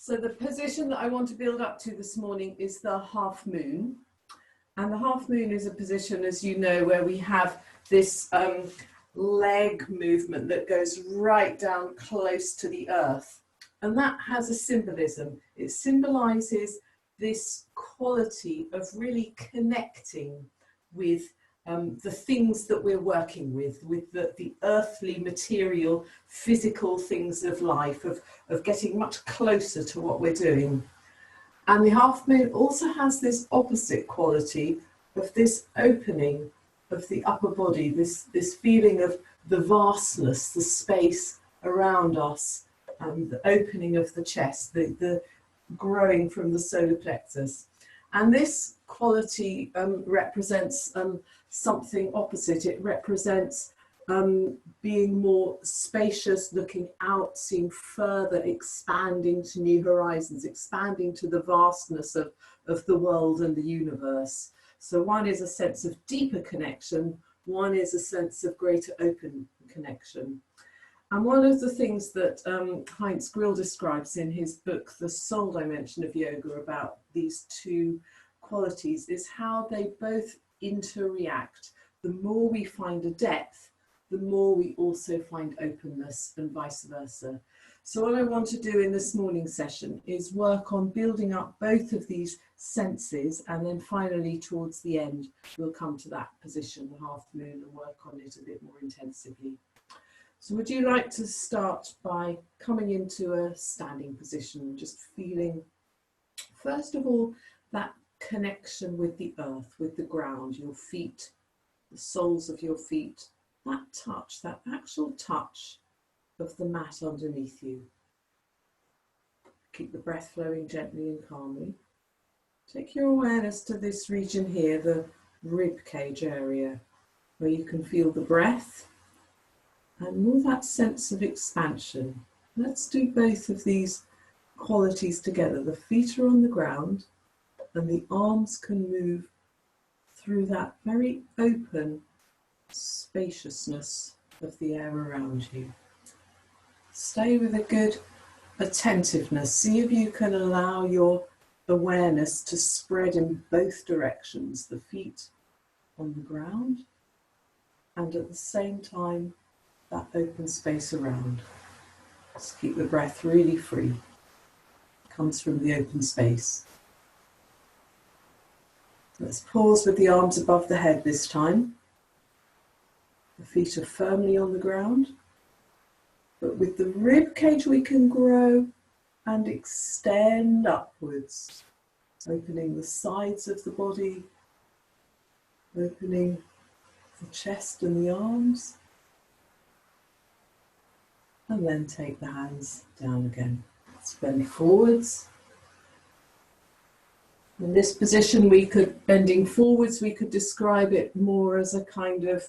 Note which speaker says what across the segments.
Speaker 1: So the position that I want to build up to this morning is the half moon. And the half moon is a position, as you know, where we have this leg movement that goes right down close to the earth. And that has a symbolism. It symbolizes this quality of really connecting with the things that we're working with the earthly, material, physical things of life, of getting much closer to what we're doing. And the half moon also has this opposite quality of this opening of the upper body, this feeling of the vastness, the space around us, the opening of the chest, the growing from the solar plexus. And this quality represents something opposite. It represents being more spacious, looking out, seeing further, expanding to new horizons, expanding to the vastness of the world and the universe. So one is a sense of deeper connection, one is a sense of greater open connection. And one of the things that Heinz Grill describes in his book, The Soul Dimension of Yoga, about these two qualities is how they both interact. The more we find a depth, the more we also find openness, and vice versa. So what I want to do in this morning session is work on building up both of these senses, and then finally towards the end we'll come to that position, the half moon, and work on it a bit more intensively. So would you like to start by coming into a standing position, just feeling first of all that connection with the earth, with the ground, your feet, the soles of your feet, that touch, that actual touch of the mat underneath you. Keep the breath flowing gently and calmly. Take your awareness to this region here, the rib cage area, where you can feel the breath and more that sense of expansion. Let's do both of these qualities together. The feet are on the ground and the arms can move through that very open spaciousness of the air around you. Stay with a good attentiveness. See if you can allow your awareness to spread in both directions, the feet on the ground and at the same time that open space around. Just keep the breath really free. It comes from the open space. Let's pause with the arms above the head this time. The feet are firmly on the ground, but with the rib cage we can grow and extend upwards, opening the sides of the body, opening the chest and the arms, and then take the hands down again. Let's bend forwards. In this position, bending forwards, we could describe it more as a kind of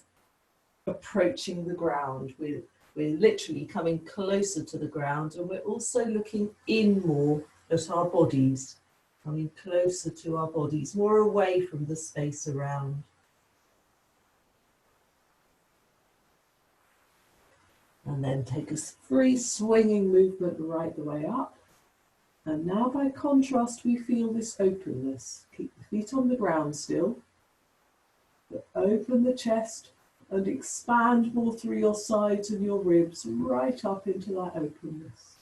Speaker 1: approaching the ground. We're literally coming closer to the ground, and we're also looking in more at our bodies, coming closer to our bodies, more away from the space around. And then take a free swinging movement right the way up. And now by contrast, we feel this openness. Keep the feet on the ground still, but open the chest and expand more through your sides and your ribs, right up into that openness.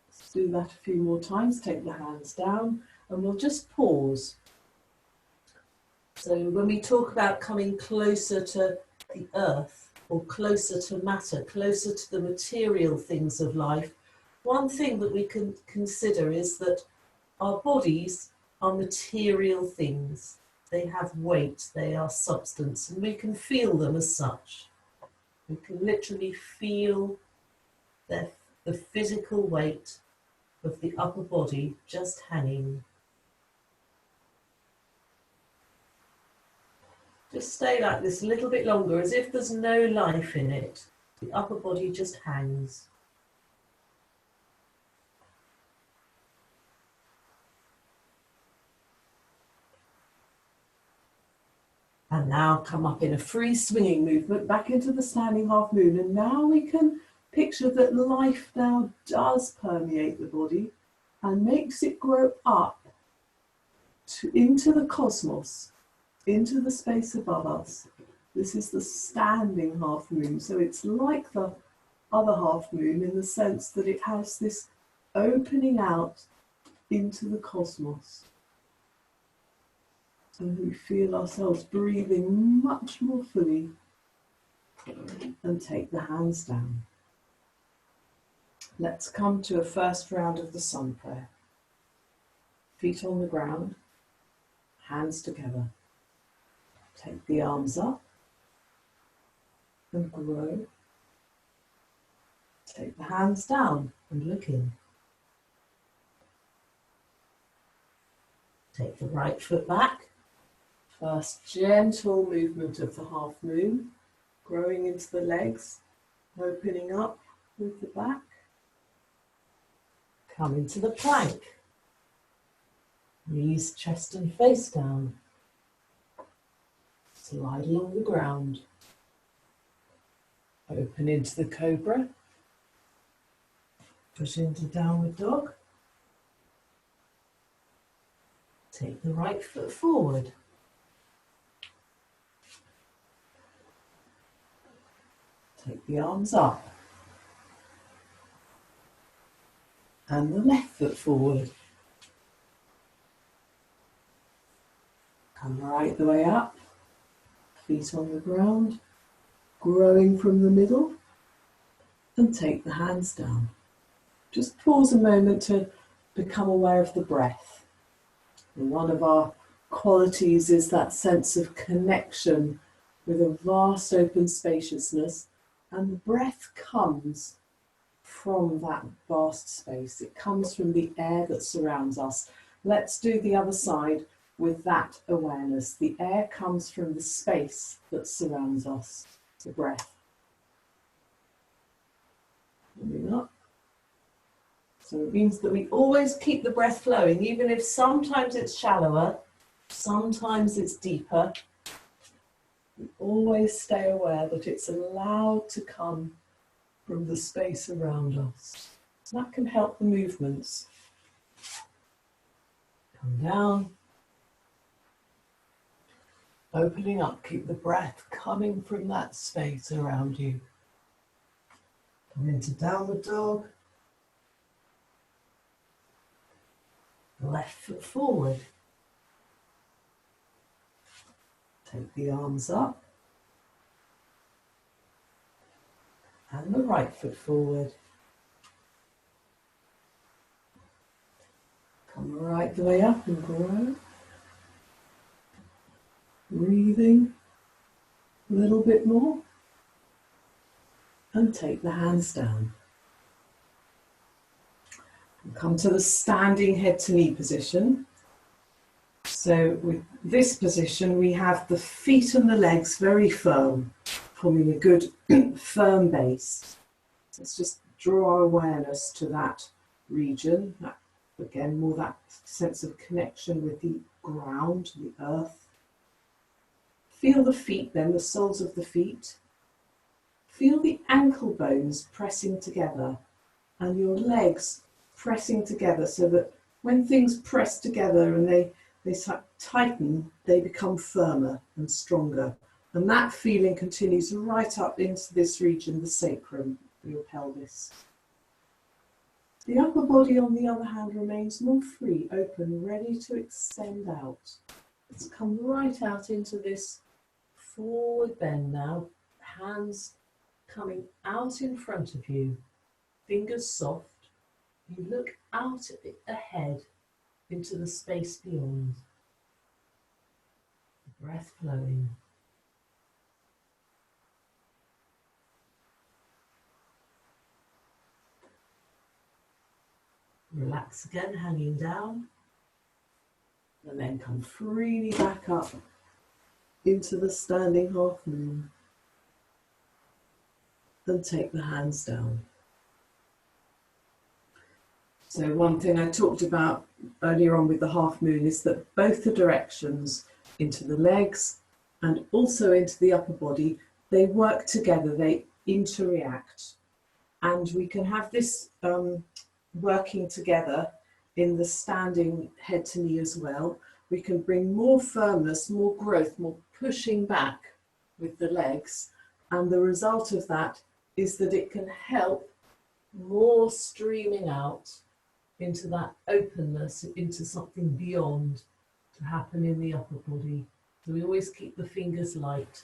Speaker 1: Let's do that a few more times. Take the hands down and we'll just pause. So when we talk about coming closer to the earth, or closer to matter, closer to the material things of life, one thing that we can consider is that our bodies are material things. They have weight, they are substance, and we can feel them as such. We can literally feel the physical weight of the upper body just hanging. Just stay like this a little bit longer, as if there's no life in it. The upper body just hangs. And now come up in a free swinging movement back into the standing half moon. And now we can picture that life now does permeate the body. and makes it grow up into the cosmos, into the space above us. This is the standing half moon, so it's like the other half moon in the sense that it has this opening out into the cosmos. And we feel ourselves breathing much more fully. And take the hands down. Let's come to a first round of the sun prayer. Feet on the ground, hands together. Take the arms up and grow. Take the hands down and look in. Take the right foot back. First gentle movement of the half moon, growing into the legs, opening up with the back. Come into the plank. Knees, chest and face down. Slide along the ground. Open into the cobra. Push into downward dog. Take the right foot forward. Take the arms up. And the left foot forward. Come right the way up. Feet on the ground. Growing from the middle. And take the hands down. Just pause a moment to become aware of the breath. And one of our qualities is that sense of connection with a vast open spaciousness. And the breath comes from that vast space. It comes from the air that surrounds us. Let's do the other side with that awareness. The air comes from the space that surrounds us, the breath. Moving up. So it means that we always keep the breath flowing, even if sometimes it's shallower, sometimes it's deeper. We always stay aware that it's allowed to come from the space around us. So that can help the movements. Come down. Opening up, keep the breath coming from that space around you. Come into downward dog. Left foot forward. Take the arms up. And the right foot forward. Come right the way up and grow. Breathing a little bit more. And take the hands down. And come to the standing head to knee position. So with this position, we have the feet and the legs very firm, forming a good firm base. Let's just draw our awareness to that region. That, again, more that sense of connection with the ground, the earth. Feel the feet then, the soles of the feet. Feel the ankle bones pressing together and your legs pressing together so that when things press together and they tighten, they become firmer and stronger. And that feeling continues right up into this region, the sacrum, your pelvis. The upper body, on the other hand, remains more free, open, ready to extend out. Let's come right out into this forward bend now. Hands coming out in front of you, fingers soft. You look out ahead into the space beyond. Breath flowing. Relax again, hanging down. And then come freely back up into the standing half moon. And take the hands down. So one thing I talked about earlier on with the half moon is that both the directions, into the legs and also into the upper body, they work together, they interact. And we can have this working together in the standing head to knee as well. We can bring more firmness, more growth, more pushing back with the legs. And the result of that is that it can help more streaming out into that openness, into something beyond to happen in the upper body. So we always keep the fingers light,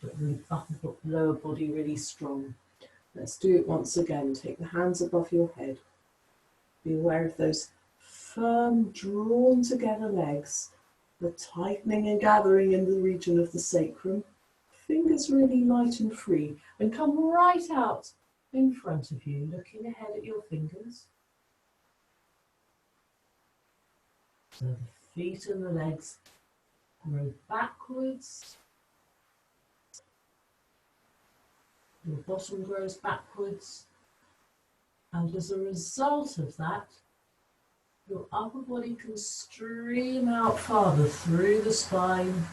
Speaker 1: but the lower body really strong. Let's do it once again. Take the hands above your head. Be aware of those firm, drawn together legs, the tightening and gathering in the region of the sacrum. Fingers really light and free, and come right out in front of you, looking ahead at your fingers. So the feet and the legs grow backwards. Your bottom grows backwards. And as a result of that, your upper body can stream out farther through the spine,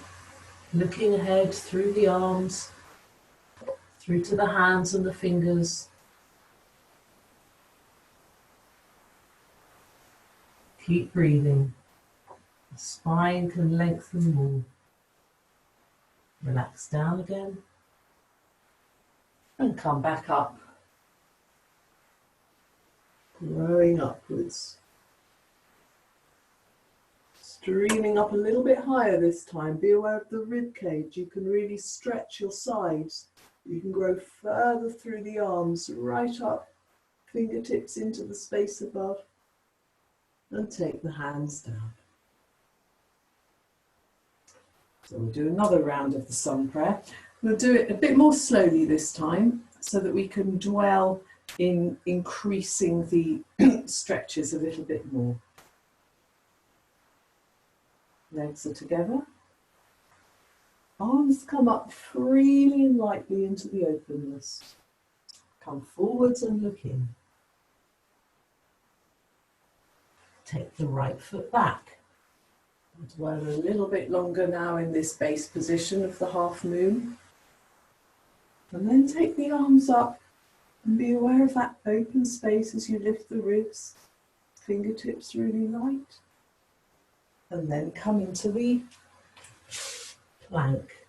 Speaker 1: looking ahead through the arms, through to the hands and the fingers. Keep breathing. The spine can lengthen more. Relax down again and come back up. Growing upwards. Streaming up a little bit higher this time. Be aware of the rib cage. You can really stretch your sides. You can grow further through the arms, right up, fingertips into the space above, and take the hands down. So we'll do another round of the sun prayer. We'll do it a bit more slowly this time so that we can dwell in increasing the stretches a little bit more. Legs are together. Arms come up freely and lightly into the openness. Come forwards and look in. Take the right foot back. Dwell a little bit longer now in this base position of the half moon. And then take the arms up and be aware of that open space as you lift the ribs. Fingertips really light. And then come into the plank.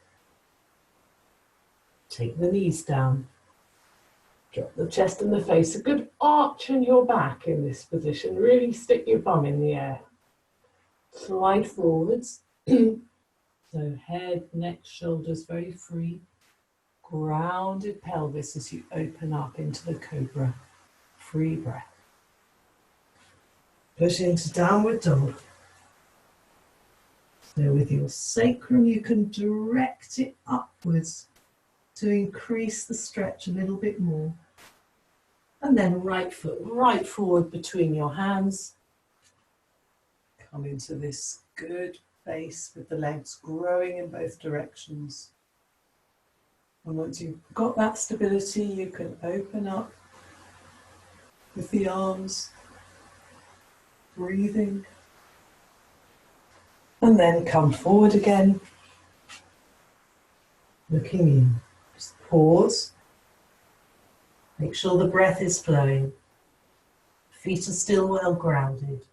Speaker 1: Take the knees down. Drop the chest and the face. A good arch in your back in this position. Really stick your bum in the air. Slide forwards. So head, neck, shoulders very free. Grounded pelvis as you open up into the cobra. Free breath. Push into downward dog. So with your sacrum, you can direct it upwards to increase the stretch a little bit more. And then right foot right forward between your hands. Come into this good base with the legs growing in both directions. And once you've got that stability, you can open up with the arms, breathing. And then come forward again, looking in. Just pause. Make sure the breath is flowing. Feet are still well grounded.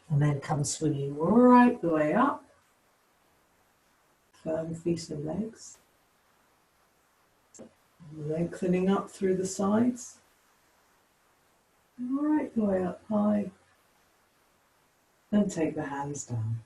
Speaker 1: And then come swinging right the way up. Firm feet and legs. Lengthening up through the sides. Right the way up high. And take the hands down.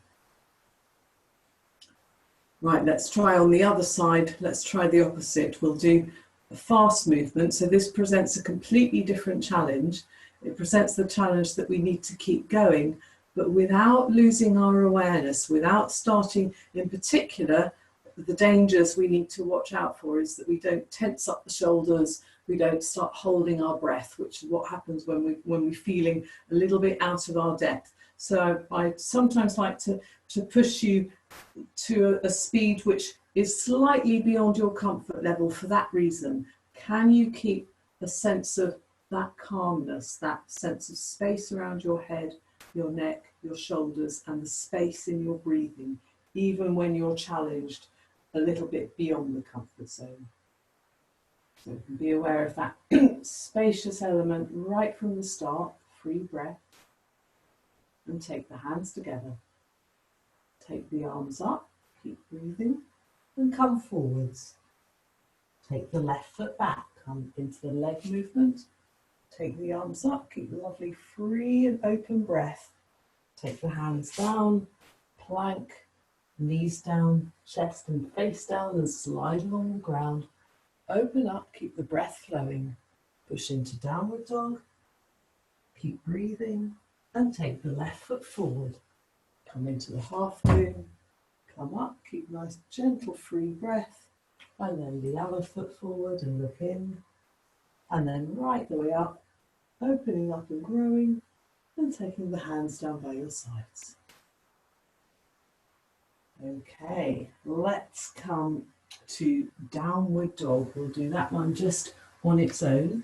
Speaker 1: Right, let's try on the other side. Let's try the opposite. We'll do a fast movement. So this presents a completely different challenge. It presents the challenge that we need to keep going, but without losing our awareness, without starting, in particular, the dangers we need to watch out for is that we don't tense up the shoulders, we don't start holding our breath, which is what happens when we're feeling a little bit out of our depth. So I sometimes like to push you to a speed which is slightly beyond your comfort level for that reason. Can you keep a sense of that calmness, that sense of space around your head, your neck, your shoulders, and the space in your breathing, even when you're challenged a little bit beyond the comfort zone? So be aware of that spacious element right from the start, free breath. and take the hands together. Take the arms up, keep breathing, and come forwards. Take the left foot back, come into the leg movement. Take the arms up, keep the lovely free and open breath. Take the hands down, plank, knees down, chest and face down, and slide along the ground. Open up, keep the breath flowing. Push into downward dog. Keep breathing and take the left foot forward. Come into the half moon. Come up, keep nice gentle free breath. And then the other foot forward and look in. And then right the way up, opening up and growing and taking the hands down by your sides. Okay, let's come to downward dog. We'll do that one just on its own.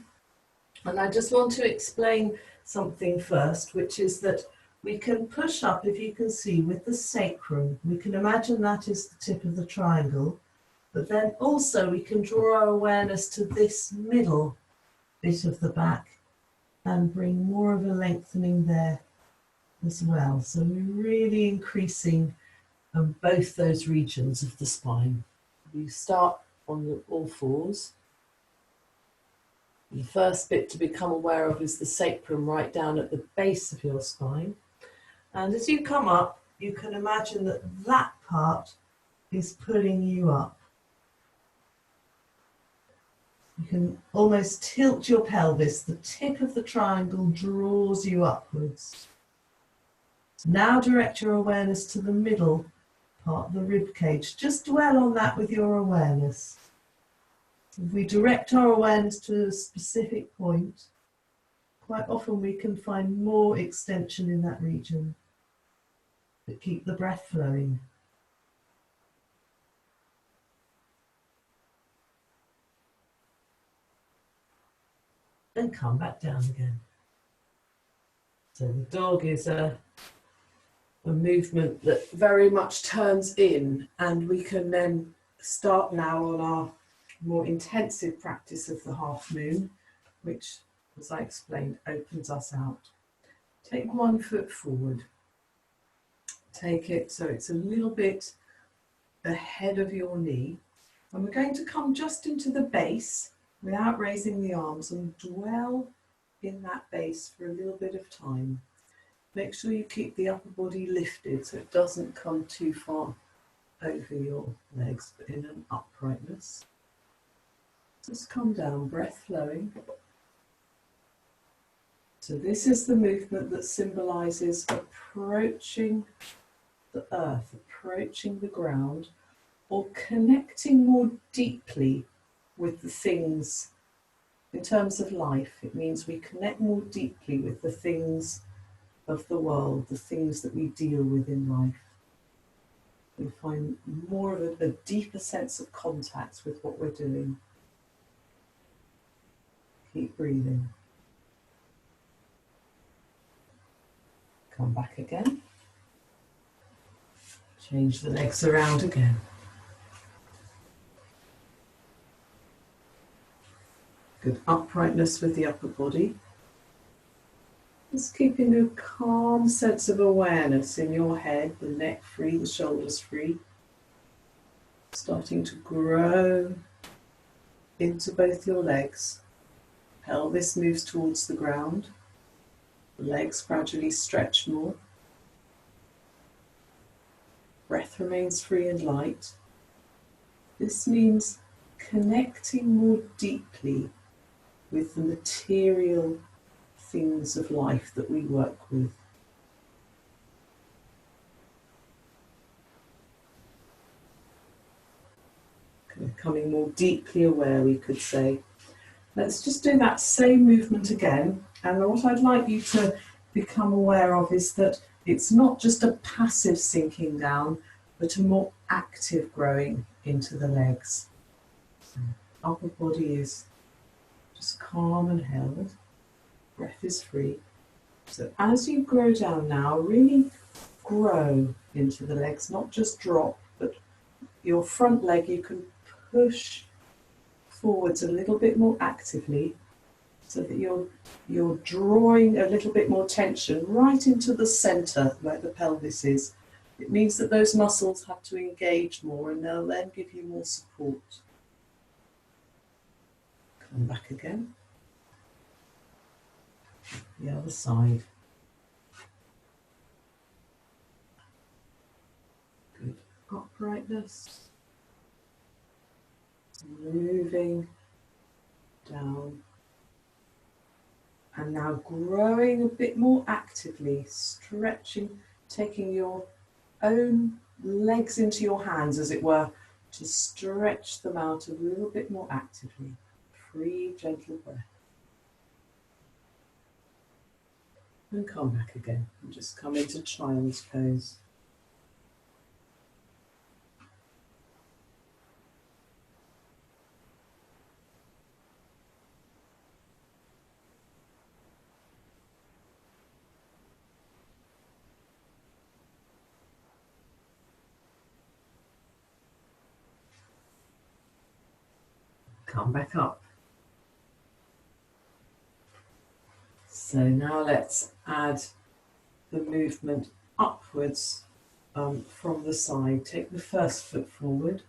Speaker 1: And I just want to explain something first, which is that we can push up, if you can see, with the sacrum. We can imagine that is the tip of the triangle, but then also we can draw our awareness to this middle bit of the back and bring more of a lengthening there as well. So we're really increasing both those regions of the spine. You start on all fours. The first bit to become aware of is the sacrum right down at the base of your spine. And as you come up, you can imagine that that part is pulling you up. You can almost tilt your pelvis. The tip of the triangle draws you upwards. Now direct your awareness to the middle part of the rib cage. Just dwell on that with your awareness. If we direct our awareness to a specific point, quite often we can find more extension in that region. But keep the breath flowing. And come back down again. So the dog is a movement that very much turns in, and we can then start now on our more intensive practice of the half moon, which, as I explained, opens us out. Take one foot forward. Take it so it's a little bit ahead of your knee, and we're going to come just into the base without raising the arms and dwell in that base for a little bit of time. Make sure you keep the upper body lifted so it doesn't come too far over your legs, but in an uprightness. Just come down, breath flowing. So this is the movement that symbolises approaching the earth, approaching the ground, or connecting more deeply with the things. In terms of life, it means we connect more deeply with the things of the world, the things that we deal with in life. We find more of a deeper sense of contact with what we're doing. Keep breathing. Come back again. Change the legs around again. Good uprightness with the upper body. Just keeping a calm sense of awareness in your head, the neck free, the shoulders free. Starting to grow into both your legs. Pelvis moves towards the ground. The legs gradually stretch more. Breath remains free and light. This means connecting more deeply with the material things of life that we work with. Becoming more deeply aware, we could say. Let's just do that same movement again. And what I'd like you to become aware of is that it's not just a passive sinking down, but a more active growing into the legs. So upper body is just calm and held. Breath is free. So as you grow down now, really grow into the legs, not just drop, but your front leg you can push forwards a little bit more actively so that you're drawing a little bit more tension right into the center where the pelvis is. It means that those muscles have to engage more, and they'll then give you more support. Come back again. The other side. Good. Uprightness. Moving down. And now growing a bit more actively, stretching, taking your own legs into your hands, as it were, to stretch them out a little bit more actively. Free, gentle breath. And come back again, and just come into child's pose. Come back up. So now let's add the movement upwards from the side. Take the first foot forward.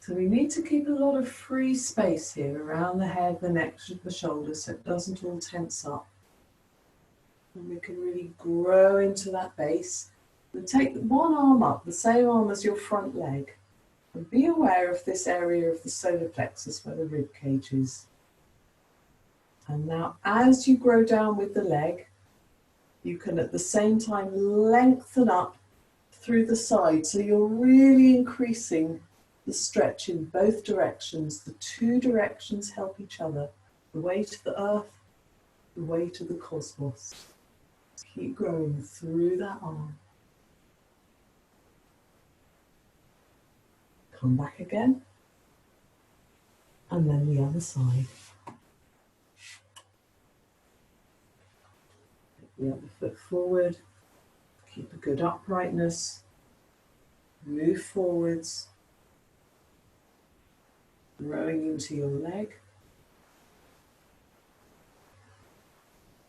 Speaker 1: So we need to keep a lot of free space here around the head, the neck, the shoulders, so it doesn't all tense up. And we can really grow into that base. And take one arm up, the same arm as your front leg. And be aware of this area of the solar plexus where the rib cage is. And now as you grow down with the leg, you can at the same time lengthen up through the side. So you're really increasing the stretch in both directions. The two directions help each other. The way to the earth, the way to the cosmos. Keep growing through that arm. Come back again. And then the other side. Take the other foot forward. Keep a good uprightness. Move forwards. Growing into your leg.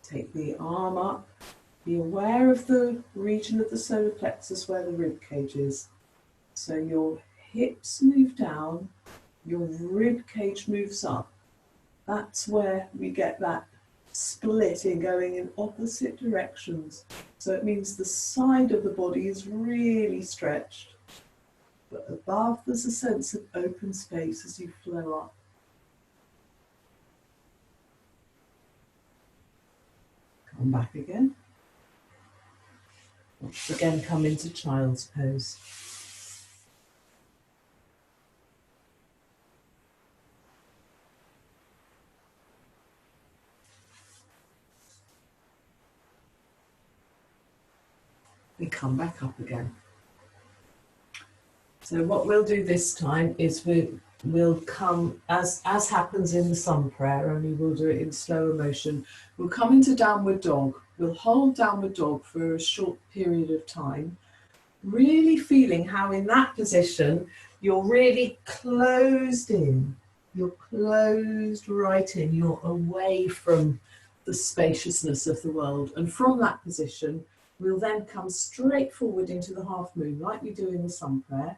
Speaker 1: Take the arm up. Be aware of the region of the solar plexus where the rib cage is. So your hips move down, your rib cage moves up. That's where we get that split in going in opposite directions. So it means the side of the body is really stretched, but above there's a sense of open space as you flow up. Come back again. Once again, come into child's pose. We come back up again. So what we'll do this time is we'll come, as happens in the sun prayer, only we'll do it in slower motion. We'll come into downward dog. We'll hold downward dog for a short period of time, really feeling how in that position you're really closed in. You're closed right in. You're away from the spaciousness of the world. And from that position, we'll then come straight forward into the half moon, like we do in the sun prayer.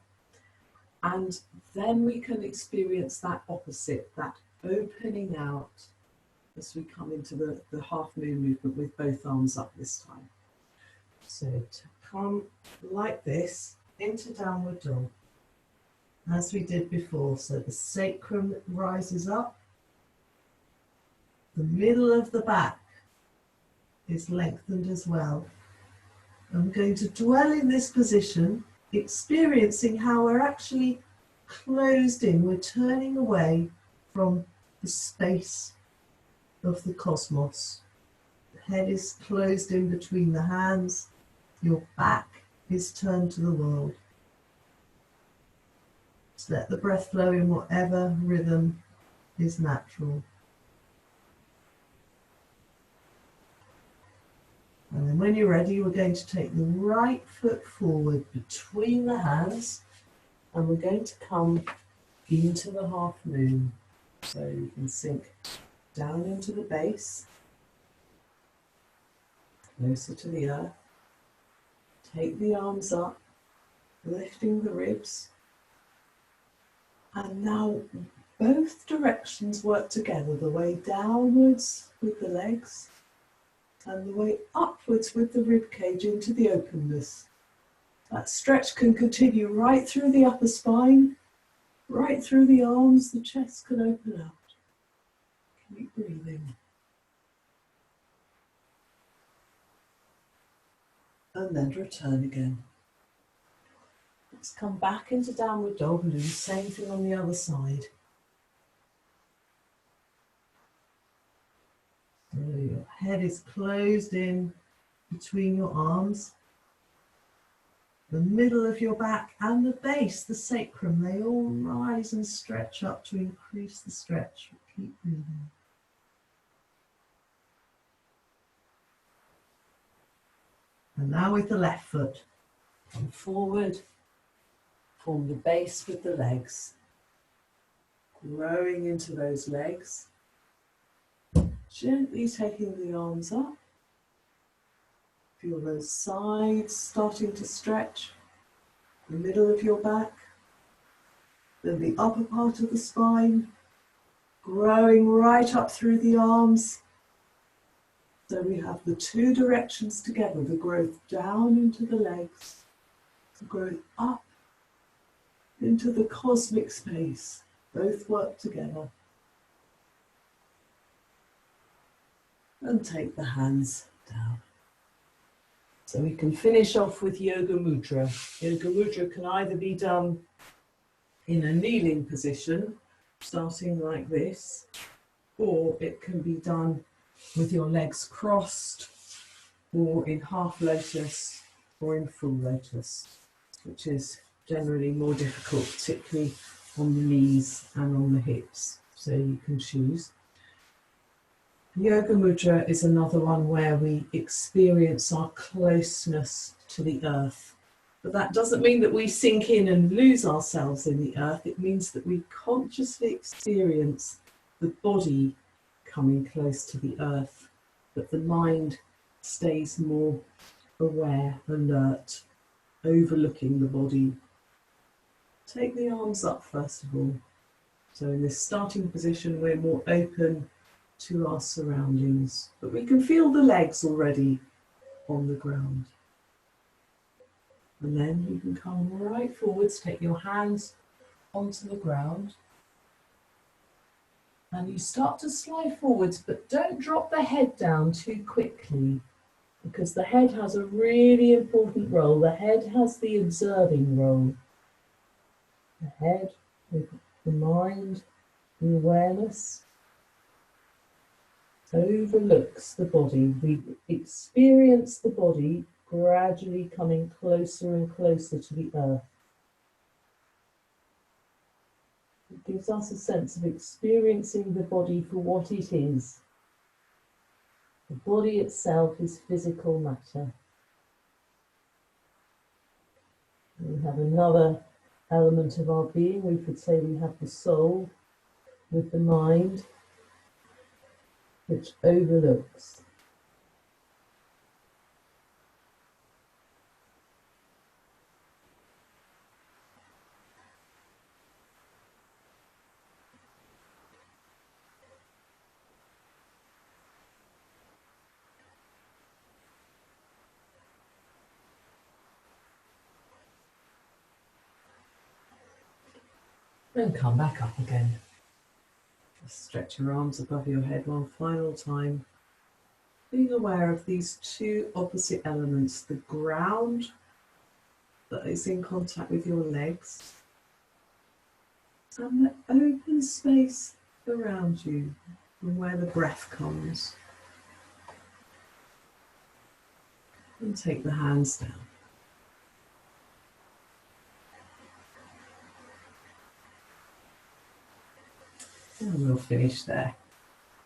Speaker 1: And then we can experience that opposite, that opening out as we come into the half moon movement with both arms up this time. So to come like this into downward dog, as we did before. So the sacrum rises up, the middle of the back is lengthened as well. I'm going to dwell in this position, experiencing how we're actually closed in. We're turning away from the space of the cosmos. The head is closed in between the hands. Your back is turned to the world. Just let the breath flow in whatever rhythm is natural. And then when you're ready, we're going to take the right foot forward between the hands, and we're going to come into the half moon. So you can sink down into the base, closer to the earth. Take the arms up, lifting the ribs. And now both directions work together, the way downwards with the legs and the way upwards with the rib cage into the openness. That stretch can continue right through the upper spine, right through the arms, the chest can open out. Keep breathing. And then return again. Let's come back into downward dog and do the same thing on the other side. So your head is closed in between your arms. The middle of your back and the base, the sacrum, they all rise and stretch up to increase the stretch. Keep breathing. And now with the left foot, come forward, form the base with the legs, growing into those legs, gently taking the arms up. Feel those sides starting to stretch, the middle of your back, then the upper part of the spine, growing right up through the arms. So we have the two directions together, the growth down into the legs, the growth up into the cosmic space. Both work together. And take the hands down. So we can finish off with Yoga Mudra. Yoga Mudra can either be done in a kneeling position, starting like this, or it can be done with your legs crossed, or in half lotus, or in full lotus, which is generally more difficult, particularly on the knees and on the hips. So you can choose. Yoga Mudra is another one where we experience our closeness to the earth. But that doesn't mean that we sink in and lose ourselves in the earth. It means that we consciously experience the body coming close to the earth, but the mind stays more aware, alert, overlooking the body. Take the arms up first of all. So in this starting position, we're more open to our surroundings, but we can feel the legs already on the ground. And then you can come right forwards, take your hands onto the ground, and you start to slide forwards, but don't drop the head down too quickly, because the head has a really important role. The head has the observing role. The head with the mind, the awareness, overlooks the body. We experience the body gradually coming closer and closer to the earth. It gives us a sense of experiencing the body for what it is. The body itself is physical matter. We have another element of our being. We could say we have the soul with the mind, which overlooks. And come back up again. Just stretch your arms above your head one final time. Being aware of these two opposite elements, the ground that is in contact with your legs and the open space around you from where the breath comes. And take the hands down. And we'll finish there.